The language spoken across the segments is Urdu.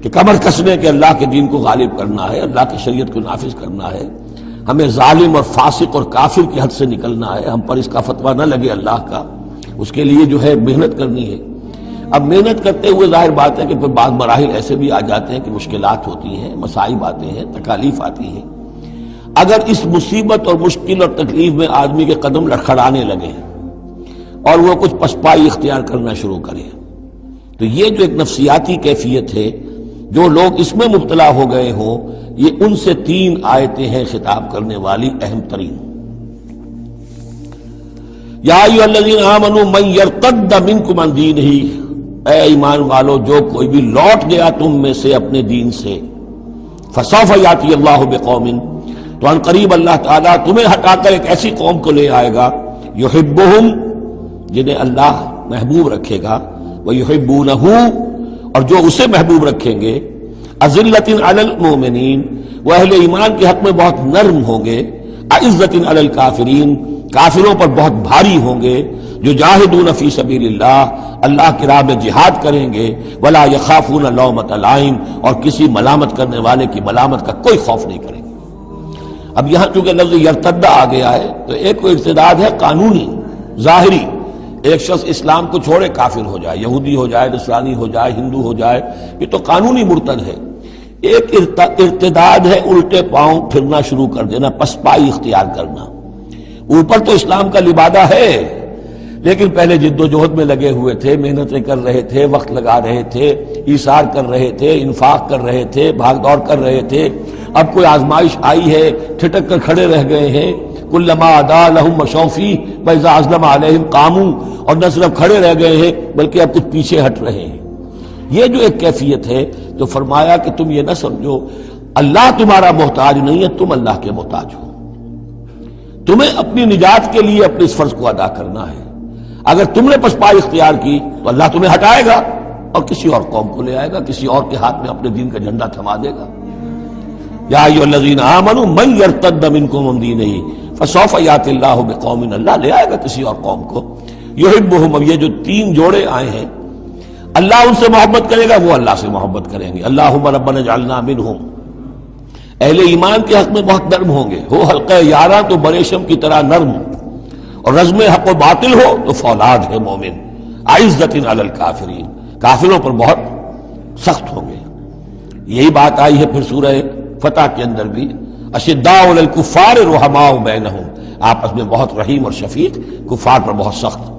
کہ کمر کسنے کے اللہ کے دین کو غالب کرنا ہے، اللہ کی شریعت کو نافذ کرنا ہے، ہمیں ظالم اور فاسق اور کافر کی حد سے نکلنا ہے، ہم پر اس کا فتویٰ نہ لگے اللہ کا، اس کے لیے جو ہے محنت کرنی ہے۔ اب محنت کرتے ہوئے ظاہر بات ہے کہ پھر بعض مراحل ایسے بھی آ جاتے ہیں کہ مشکلات ہوتی ہیں، مصائب آتے ہیں، تکالیف آتی ہیں۔ اگر اس مصیبت اور مشکل اور تکلیف میں آدمی کے قدم لڑکھڑانے لگے اور وہ کچھ پسپائی اختیار کرنا شروع کرے، تو یہ جو ایک نفسیاتی کیفیت ہے، جو لوگ اس میں مبتلا ہو گئے ہوں، یہ ان سے 3 آیتیں ہیں خطاب کرنے والی اہم ترین۔ یا ایھا الذین آمنوا من یرتد منکم عن دینہ، اے ایمان والو جو کوئی بھی لوٹ گیا تم میں سے اپنے دین سے، فسوف یاتی اللہ بقوم، تو ان قریب اللہ تعالیٰ تمہیں ہٹا کر ایک ایسی قوم کو لے آئے گا، یحبہم، جنہیں اللہ محبوب رکھے گا، ویحبونہ، اور جو اسے محبوب رکھیں گے، اذلۃ علی المؤمنین، وہ اہل ایمان کے حق میں بہت نرم ہوں گے، اعزۃ علی الکافرین، کافروں پر بہت بھاری ہوں گے، جو جاہدون فی سبیل اللہ، اللہ کی راہ میں جہاد کریں گے، ولا یخافون لومۃ لائم، اور کسی ملامت کرنے والے کی ملامت کا کوئی خوف نہیں کریں گے۔ اب یہاں چونکہ لفظ یرتد آ گیا ہے تو ایک کوئی ارتداد ہے قانونی ظاہری، ایک شخص اسلام کو چھوڑے کافر ہو جائے، یہودی ہو جائے، نصرانی ہو جائے، ہندو ہو جائے، یہ تو قانونی مرتد ہے۔ ایک ارتداد ہے الٹے پاؤں پھرنا شروع کر دینا، پسپائی اختیار کرنا۔ اوپر تو اسلام کا لبادہ ہے، لیکن پہلے جد و جہد میں لگے ہوئے تھے، محنتیں کر رہے تھے، وقت لگا رہے تھے، ایثار کر رہے تھے، انفاق کر رہے تھے، بھاگ دوڑ کر رہے تھے، اب کوئی آزمائش آئی ہے، ٹھٹک کر کھڑے رہ گئے ہیں۔ کلما ادا لہم مشوا فیہ واذا اظلم علیہم قاموا، اور نہ صرف کھڑے رہ گئے ہیں بلکہ اب کچھ پیچھے ہٹ رہے ہیں۔ یہ جو ایک کیفیت ہے تو فرمایا کہ تم یہ نہ سمجھو اللہ تمہارا محتاج نہیں ہے، تم اللہ کے محتاج ہو، تمہیں اپنی نجات کے لیے اپنے اس فرض کو ادا کرنا ہے۔ اگر تم نے پسپائی اختیار کی تو اللہ تمہیں ہٹائے گا اور کسی اور قوم کو لے آئے گا، کسی اور کے ہاتھ میں اپنے دین کا جھنڈا تھما دے گا۔ یا ایھا الذین آمنوا من یرتد منکم عن دینہ فسوف یاتی اللہ بقوم، اللہ لے آئے گا کسی اور قوم کو، یحبہم۔ اب یہ جو 3 جوڑے آئے ہیں، اللہ ان سے محبت کرے گا، وہ اللہ سے محبت کریں گے۔ اللہم ربنا اجعلنا منہم، اہل ایمان کے حق میں بہت نرم ہوں گے، ہو حلقہ یاراں تو بریشم کی طرح نرم، اور رزم حق و باطل ہو تو فولاد ہے مومن، اعزۃ علی الکافرین، کافروں پر بہت سخت ہوں گے۔ یہی بات آئی ہے پھر سورہ فتح کے اندر بھی، اشداء علی الکفار رحماء بینہم، آپس میں بہت رحیم اور شفیق، کفار پر بہت سخت۔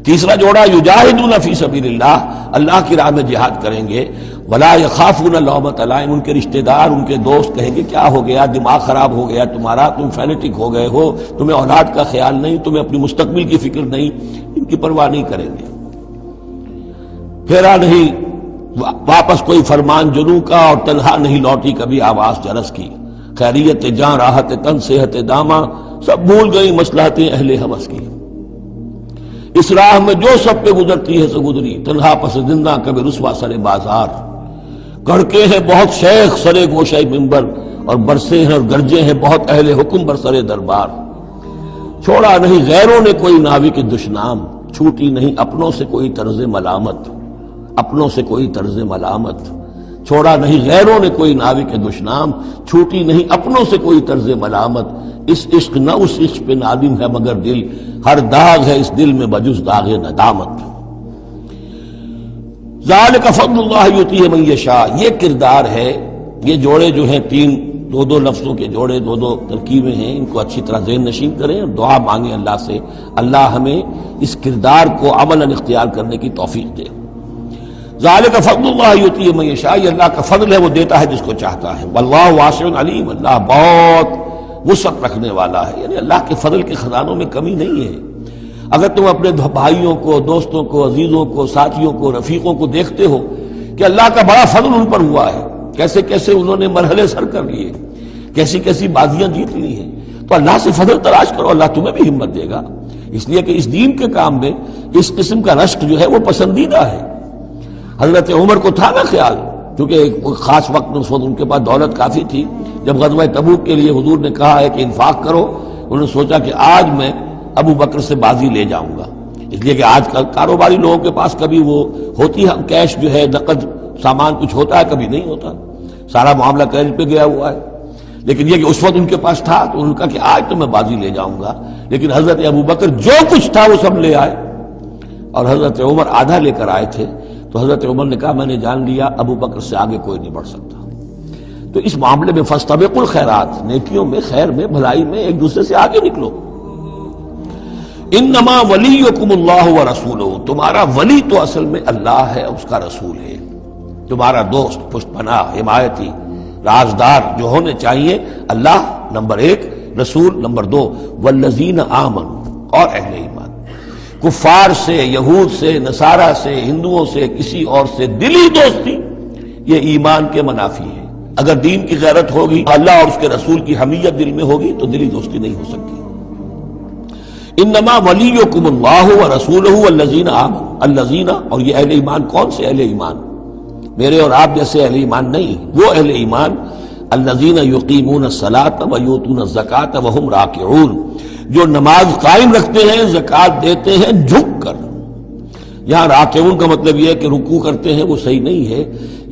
تیسرا جوڑا یجاہدون فی سبیل اللہ، اللہ کی راہ میں جہاد کریں گے، ولا یخافون لومۃ لائم، ان کے رشتہ دار، ان کے دوست کہیں گے کیا ہو گیا، دماغ خراب ہو گیا تمہارا، تم فینیٹک ہو گئے ہو، تمہیں اولاد کا خیال نہیں، تمہیں اپنی مستقبل کی فکر نہیں، ان کی پرواہ نہیں کریں گے۔ پھیرا نہیں واپس کوئی فرمان جنوں کا، اور تنہا نہیں لوٹی کبھی آواز جرس کی، خیریت جاں راحت تن صحت داماں، سب بھول گئی مصلحتیں اہل ہوس کی۔ اس راہ میں جو سب پہ گزرتی ہے سو گزری، تنہا پس زندہ کبھی رسوا سر بازار، گڑکے ہیں بہت شیخ سرے گوشہ منبر، اور برسے ہیں اور گرجے ہیں بہت اہل حکم بر سرے دربار۔ چھوڑا نہیں غیروں نے کوئی ناوی کے دشنام، چھوٹی نہیں اپنوں سے کوئی طرز ملامت، اپنوں سے کوئی طرز ملامت۔ چھوڑا نہیں غیروں نے کوئی ناوی کے دشنام، چھوٹی نہیں اپنوں سے کوئی طرز ملامت۔ اس عشق نہ اس عشق پہ نادم ہے مگر دل، ہر داغ ہے اس دل میں بجز داغ ندامت۔ ذالک فضل اللہ یؤتیہ من یشاء، یہ کردار ہے، یہ جوڑے جو ہیں 2 لفظوں کے جوڑے، 2 ترکیبیں ہیں، ان کو اچھی طرح ذہن نشین کریں اور دعا مانگیں اللہ سے، اللہ ہمیں اس کردار کو عملاً اختیار کرنے کی توفیق دے۔ ذالک فضل اللہ یؤتیہ من یشاء، یہ اللہ کا فضل ہے، وہ دیتا ہے جس کو چاہتا ہے۔ واللہ واسع علیم، اللہ بہت وسعت رکھنے والا ہے، یعنی اللہ کے فضل کے خزانوں میں کمی نہیں ہے۔ اگر تم اپنے بھائیوں کو، دوستوں کو، عزیزوں کو، ساتھیوں کو، رفیقوں کو دیکھتے ہو کہ اللہ کا بڑا فضل ان پر ہوا ہے، کیسے کیسے انہوں نے مرحلے سر کر لیے، کیسی کیسی بازیاں جیت لی ہیں، تو اللہ سے فضل تلاش کرو، اللہ تمہیں بھی ہمت دے گا، اس لیے کہ اس دین کے کام میں اس قسم کا رشک جو ہے وہ پسندیدہ ہے۔ حضرت عمر کو تھا نا خیال، کیونکہ ایک خاص وقت میں اس وقت ان کے پاس دولت کافی تھی، جب غزوہ تبوک کے لیے حضور نے کہا ہے کہ انفاق کرو، انہوں نے سوچا کہ آج میں ابو بکر سے بازی لے جاؤں گا، اس لیے کہ آج کل کاروباری لوگوں کے پاس کبھی وہ ہوتی ہے کیش جو ہے نقد سامان کچھ ہوتا ہے کبھی نہیں ہوتا، سارا معاملہ قید پہ گیا ہوا ہے. لیکن یہ کہ اس وقت ان کے پاس تھا تو ان کا کہ آج تو میں بازی لے جاؤں گا. لیکن حضرت ابوبکر جو کچھ تھا وہ سب لے آئے، اور حضرت عمر آدھا لے کر آئے تھے. تو حضرت عمر نے کہا میں نے جان لیا ابوبکر سے آگے کوئی نہیں بڑھ سکتا. تو اس معاملے میں فاستبقوا الخیرات، نیکیوں میں، خیر میں، بھلائی میں ایک دوسرے سے آگے نکلو. انما ولیکم اللہ ورسولہ، تمہارا ولی تو اصل میں اللہ ہے، اس کا رسول ہے. تمہارا دوست، پشت پناہ، حمایتی، رازدار جو ہونے چاہیے اللہ نمبر 1، رسول نمبر 2، والذین آمنوا، اور اہل ایمان. کفار سے، یہود سے، نصارہ سے، ہندوؤں سے، کسی اور سے دلی دوستی یہ ایمان کے منافی ہے. اگر دین کی غیرت ہوگی، اللہ اور اس کے رسول کی حمیت دل میں ہوگی تو دلی دوستی نہیں ہو سکتی. انما ولیکم اللہ ورسولہ والذین آمنوا، الذین، اور یہ اہل ایمان کون سے اہل ایمان؟ میرے اور آپ جیسے اہل ایمان نہیں، وہ اہل ایمان الذین یقیمون الصلاۃ ویؤتون الزکاۃ وہم راکعون، جو نماز قائم رکھتے ہیں، زکوٰۃ دیتے ہیں جھک کر. یہاں راکعون کا مطلب یہ ہے کہ رکوع کرتے ہیں، وہ صحیح نہیں ہے.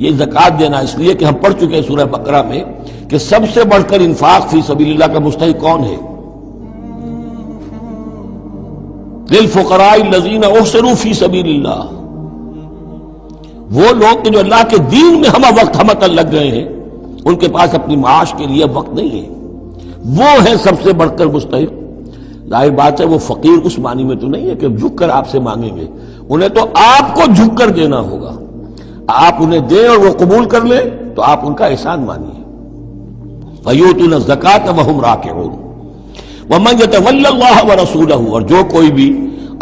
یہ زکوٰۃ دینا اس لیے کہ ہم پڑھ چکے ہیں سورہ بقرہ میں کہ سب سے بڑھ کر انفاق فی سبیل اللہ کا مستحق کون ہے؟ للفقراء الذین احصروا فی سبیل اللہ، وہ لوگ جو اللہ کے دین میں ہمہ وقت ہمہ لگ گئے ہیں، ان کے پاس اپنی معاش کے لیے وقت نہیں ہے، وہ ہے سب سے بڑھ کر مستحق. ظاہر بات ہے وہ فقیر اس معنی میں تو نہیں ہے کہ جھک کر آپ سے مانگیں گے، انہیں تو آپ کو جھک کر دینا ہوگا. آپ انہیں دیں اور وہ قبول کر لیں تو آپ ان کا احسان مانیے. وَيُؤْتُونَ الزَّكَاةَ وَهُمْ رَاكِعُونَ وَمَنْ يَتَوَلَّ اللَّهَ وَرَسُولَهُ، اور جو کوئی بھی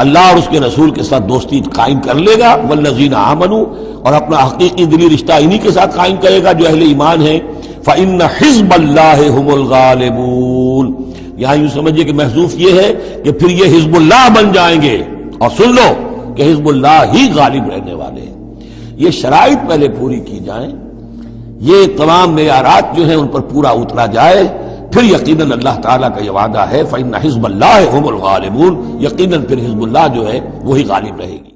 اللہ اور اس کے رسول کے ساتھ دوستی قائم کر لے گا، والذین آمنوا، اور اپنا حقیقی دلی رشتہ انہی کے ساتھ قائم کرے گا جو اہل ایمان ہیں، فَإِنَّ حِزْبَ اللَّهِ هُمُ الْغَالِبُونَ. یہاں یوں سمجھیے کہ محذوف یہ ہے کہ پھر یہ حزب اللہ بن جائیں گے، اور سن لو کہ حزب اللہ ہی غالب رہنے والے ہیں. یہ شرائط پہلے پوری کی جائیں، یہ تمام معیارات جو ہیں ان پر پورا اترا جائے، پھر یقیناً اللہ تعالیٰ کا یہ وعدہ ہے فَإِنَّ حِزْبَ اللَّهِ هُمُ الْغَالِبُونَ، یقیناً پھر حزب اللہ جو ہے وہی غالب رہے گی.